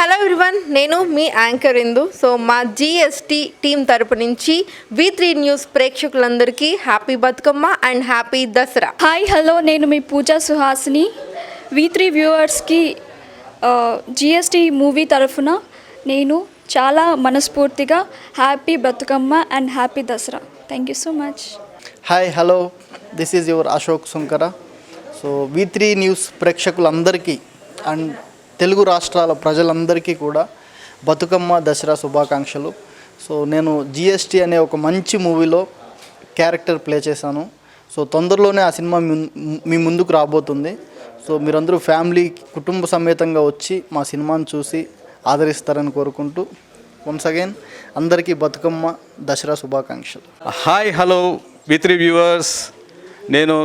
Hello everyone, నేను మీ anchor ఇందు. So మా GST team తరపు నుంచి V3 న్యూస్ ప్రేక్షకులందరికీ happy Bathukamma and happy Dasara. Hi hello, నేను మీ పూజా సుహాసిని. V3 వ్యూవర్స్కి జిఎస్టీ మూవీ తరఫున నేను చాలా మనస్ఫూర్తిగా happy Bathukamma and happy Dasara. Thank you so much. Hi hello, this is your Ashok Sunkara. So V3 news ప్రేక్షకులందరికీ అండ్ తెలుగు రాష్ట్రాల ప్రజలందరికీ కూడా బతుకమ్మ దసరా శుభాకాంక్షలు. సో నేను జిఎస్టీ అనే ఒక మంచి మూవీలో క్యారెక్టర్ ప్లే చేశాను. సో తొందరలోనే ఆ సినిమా మీ ముందుకు రాబోతుంది. సో మీరందరూ ఫ్యామిలీ కుటుంబ సమేతంగా వచ్చి మా సినిమాను చూసి ఆదరిస్తారని కోరుకుంటూ వన్స్ అగైన్ అందరికీ బతుకమ్మ దసరా శుభాకాంక్షలు. హాయ్ హలో V3 వ్యూవర్స్, నేను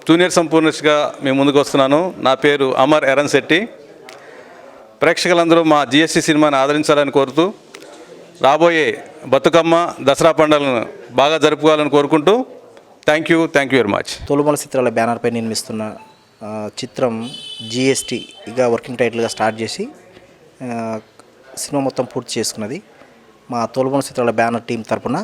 జూనియర్ సంపూర్ణిష్గా మీ ముందుకు వస్తున్నాను. నా పేరు అమర్ ఎరన్ శెట్టి. ప్రేక్షకులందరూ మా జిఎస్టీ సినిమాని ఆదరించాలని కోరుతూ రాబోయే బతుకమ్మ దసరా పండుగలను బాగా జరుపుకోవాలని కోరుకుంటూ థ్యాంక్ యూ వెరీ మచ్. తొలుమల చిత్రాల బ్యానర్పై నిర్మిస్తున్న చిత్రం జిఎస్టీగా వర్కింగ్ టైటిల్గా స్టార్ట్ చేసి సినిమా మొత్తం పూర్తి చేసుకున్నది. మా తొలుమల చిత్రాల బ్యానర్ టీం తరపున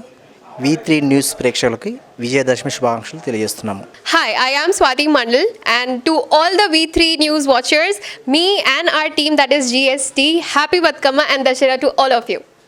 V3 న్యూస్ ప్రేక్షకులకి విజయదశమి శుభాకాంక్షలు తెలియజేస్తున్నాము. Hi, I am Swati Mandal, and to all the V3 news watchers, me and our team that is GST, happy Batkama and Dashera to all of you.